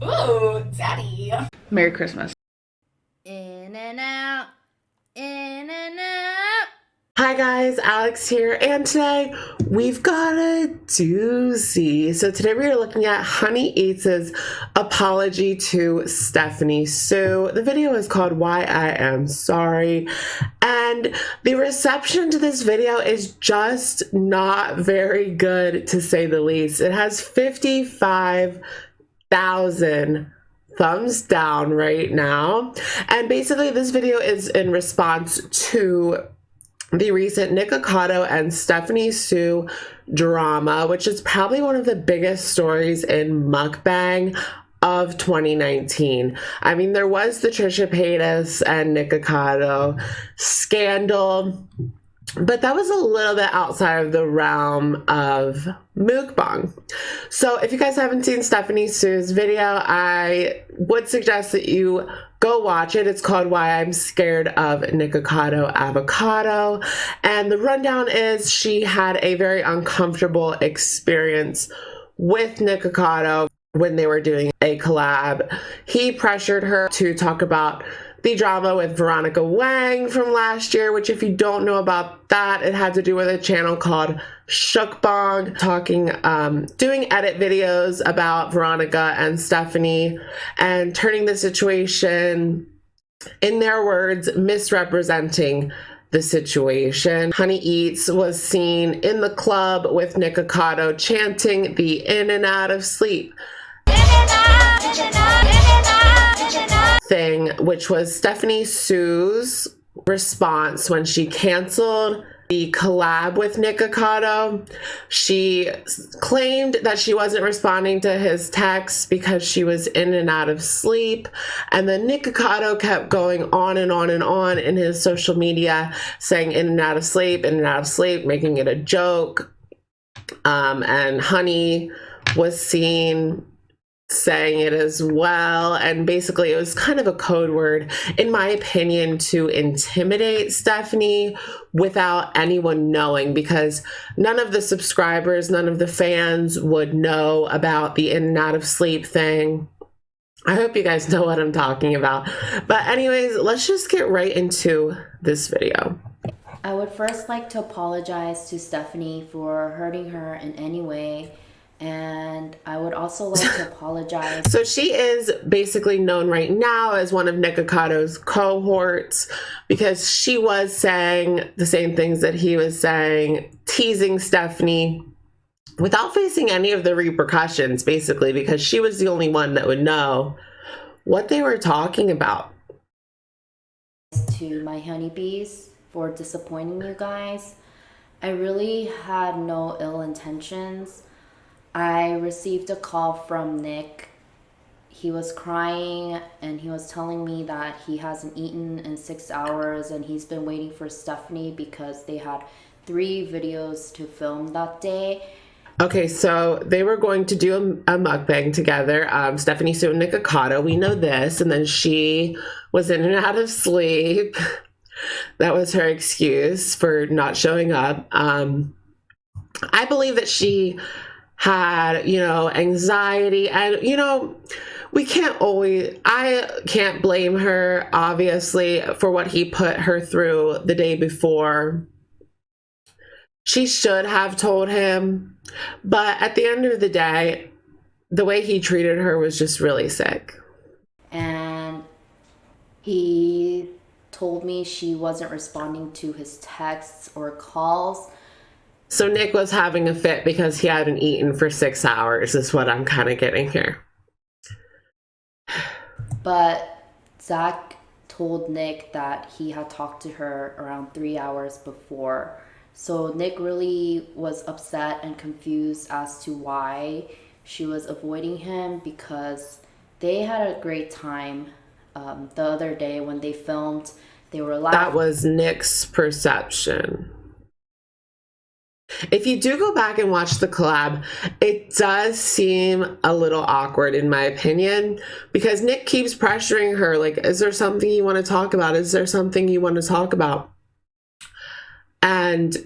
Ooh, daddy. Merry Christmas. In and out, in and out. Hi guys, Alex here, and today we've got a doozy. So today we are looking at hyuneeEats' apology to Stephanie Soo. The video is called Why I Am Sorry, and the reception to this video is just not very good, to say the least. It has 55,000 thumbs down right now, and basically this video is in response to the recent Nikocado and Stephanie Soo drama, which is probably one of the biggest stories in mukbang of 2019. I mean, there was the Trisha Paytas and Nikocado scandal, but that was a little bit outside of the realm of mukbang. So if you guys haven't seen Stephanie Soo's video, I would suggest that you go watch it. It's called Why I'm Scared of Nikocado Avocado. And the rundown is she had a very uncomfortable experience with Nikocado when they were doing a collab. He pressured her to talk about the drama with Veronica Wang from last year, which if you don't know about that, it had to do with a channel called Shukbong, doing edit videos about Veronica and Stephanie and turning the situation, in their words, misrepresenting the situation. hyuneeEats was seen in the club with Nikocado chanting the "in and out of sleep" thing, which was Stephanie Soo's response when she canceled the collab with Nikocado. She claimed that she wasn't responding to his texts because she was in and out of sleep, and then Nikocado kept going on and on and on in his social media saying in and out of sleep, in and out of sleep, making it a joke. And Honey was seen saying it as well, and basically it was kind of a code word, in my opinion, to intimidate Stephanie without anyone knowing, because none of the subscribers, none of the fans would know about the in and out of sleep thing. I hope you guys know what I'm talking about. But anyways, let's just get right into this video. I would first like to apologize to Stephanie for hurting her in any way. And I would also like to apologize. So she is basically known right now as one of Nikocado's cohorts because she was saying the same things that he was saying, teasing Stephanie without facing any of the repercussions, basically, because she was the only one that would know what they were talking about. To my honeybees for disappointing you guys. I really had no ill intentions. I received a call from Nick. He was crying and he was telling me that he hasn't eaten in 6 hours and he's been waiting for Stephanie because they had 3 videos to film that day. Okay, so they were going to do a mukbang together, Stephanie Soo and Nikocado, we know this, and then she was in and out of sleep. That was her excuse for not showing up. I believe that she had, anxiety, and, I can't blame her, obviously, for what he put her through the day before. She should have told him, but at the end of the day, the way he treated her was just really sick. And he told me she wasn't responding to his texts or calls. So Nick was having a fit because he hadn't eaten for 6 hours, is what I'm kind of getting here. But Zach told Nick that he had talked to her around 3 hours before. So Nick really was upset and confused as to why she was avoiding him, because they had a great time the other day when they filmed. They were laughing. That was Nick's perception. If you do go back and watch the collab, it does seem a little awkward, in my opinion, because Nick keeps pressuring her, like, is there something you want to talk about? Is there something you want to talk about? And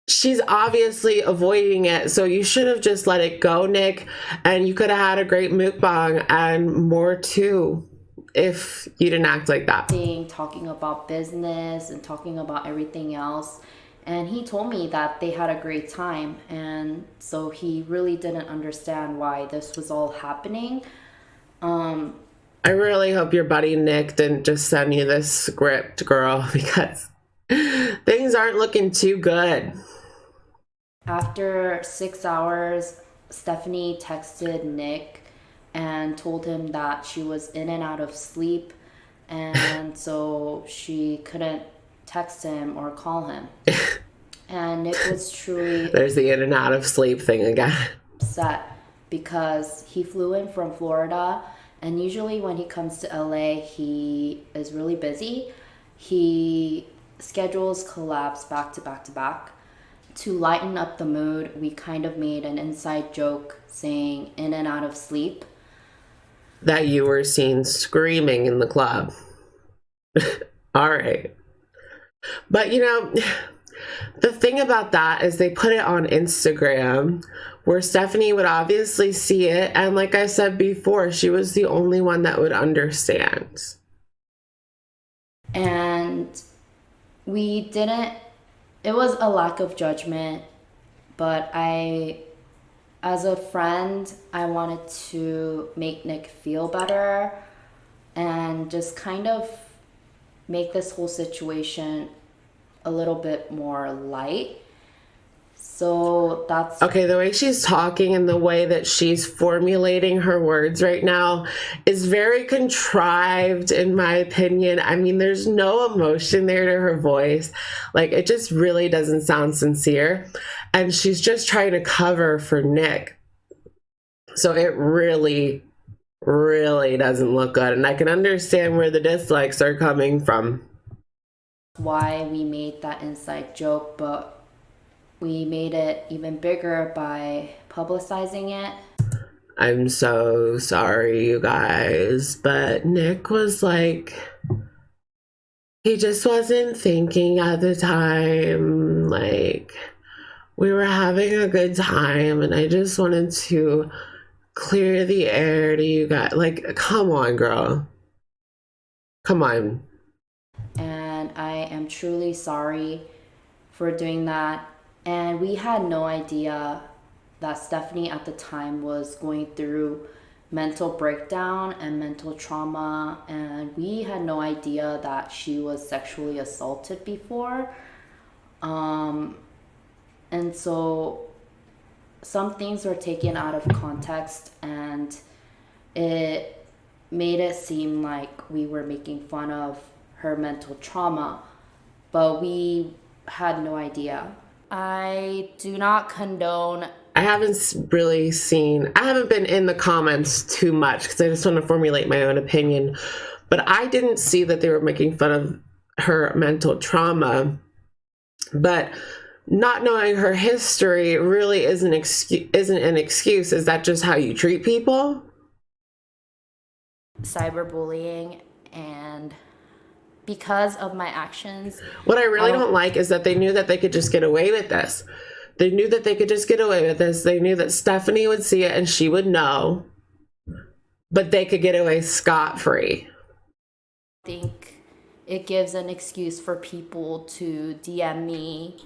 she's obviously avoiding it. So you should have just let it go, Nick. And you could have had a great mukbang and more too if you didn't act like that. Talking about business and talking about everything else. And he told me that they had a great time. And so he really didn't understand why this was all happening. I really hope your buddy Nick didn't just send you this script, girl, because things aren't looking too good. After 6 hours, Stephanie texted Nick and told him that she was in and out of sleep, and so she couldn't text him or call him. And Nick was truly There's the in and out of sleep thing again. upset because he flew in from Florida, and usually when he comes to LA, he is really busy. He schedules collabs back to back to back. To lighten up the mood, we kind of made an inside joke saying in and out of sleep. That you were seen screaming in the club. All right. But you know, the thing about that is they put it on Instagram where Stephanie would obviously see it. And like I said before, she was the only one that would understand. And we didn't, it was a lack of judgment, but as a friend, I wanted to make Nick feel better and just kind of make this whole situation a little bit more light. So that's okay. The way she's talking and the way that she's formulating her words right now is very contrived, in my opinion. I mean, there's no emotion there to her voice. Like, it just really doesn't sound sincere. And she's just trying to cover for Nick. So it really, really doesn't look good. And I can understand where the dislikes are coming from. why we made that inside joke, but we made it even bigger by publicizing it. I'm so sorry, you guys, but Nick was like, he just wasn't thinking at the time. Like, we were having a good time, and I just wanted to clear the air to you guys. Like, come on, girl. Come on. And I am truly sorry for doing that. And we had no idea that Stephanie at the time was going through mental breakdown and mental trauma. And we had no idea that she was sexually assaulted before. And so some things were taken out of context, and it made it seem like we were making fun of her mental trauma, but we had no idea. I do not condone. I haven't been in the comments too much because I just want to formulate my own opinion, but I didn't see that they were making fun of her mental trauma. But not knowing her history really isn't an excuse. Is that just how you treat people? Cyberbullying, and because of my actions. What I really don't like is that they knew that they could just get away with this. They knew that they could just get away with this. They knew that Stephanie would see it and she would know, but they could get away scot-free. I think it gives an excuse for people to DM me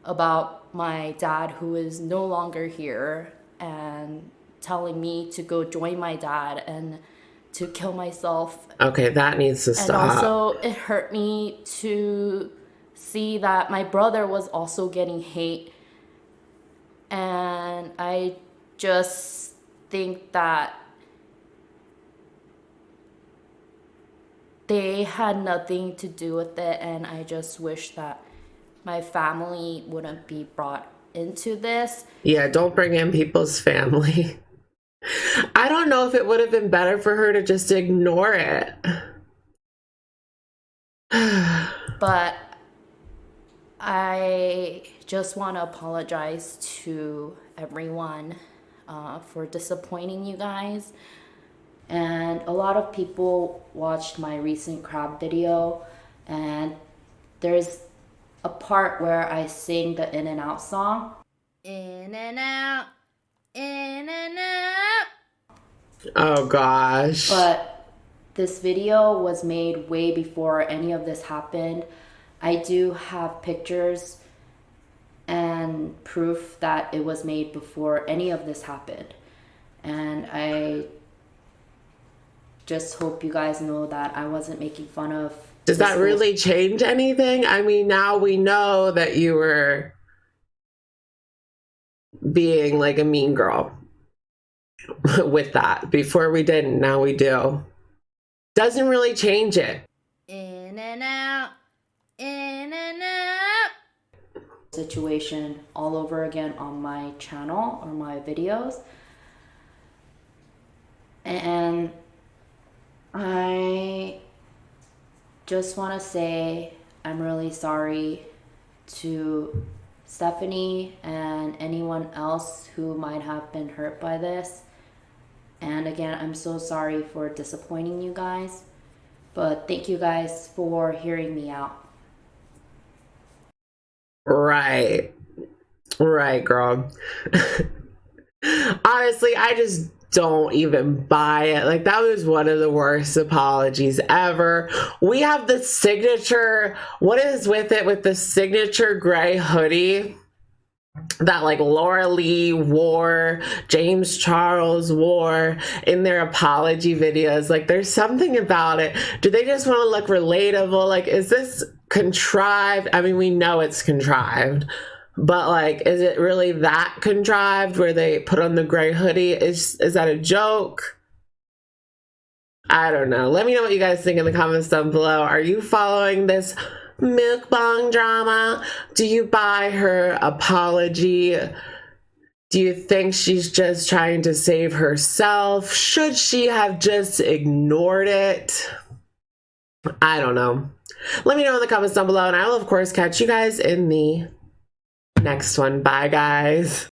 about my dad, who is no longer here, and telling me to go join my dad and to kill myself. Okay, that needs to stop. And also, it hurt me to see that my brother was also getting hate. And I just think that they had nothing to do with it, and I just wish that my family wouldn't be brought into this. Yeah, don't bring in people's family. I don't know if it would have been better for her to just ignore it. But I just want to apologize to everyone for disappointing you guys. And a lot of people watched my recent crab video, and there's a part where I sing the In and Out song. In and out, in and out. Oh gosh. But this video was made way before any of this happened. I do have pictures and proof that it was made before any of this happened. And I just hope you guys know that I wasn't making fun of. Does that really change anything? I mean, now we know that you were being like a mean girl with that. Before we didn't, now we do. Doesn't really change it. In and out, in and out. Situation all over again on my channel or my videos. And I just want to say I'm really sorry to Stephanie and anyone else who might have been hurt by this. And again, I'm so sorry for disappointing you guys. But thank you guys for hearing me out. Right. Right, girl. Honestly, I just don't even buy it. Like, that was one of the worst apologies ever. We have the signature, what is with it with the signature gray hoodie that like Laura Lee wore, James Charles wore in their apology videos. Like, there's something about it. Do they just want to look relatable? Like, is this contrived? I mean, we know it's contrived, but like, is it really that contrived where they put on the gray hoodie? Is that a joke? I don't know. Let me know what you guys think in the comments down below. Are you following this mukbang drama? Do you buy her apology? Do you think she's just trying to save herself? Should she have just ignored it? I don't know. Let me know in the comments down below, and I will of course catch you guys in the next one. Bye, guys.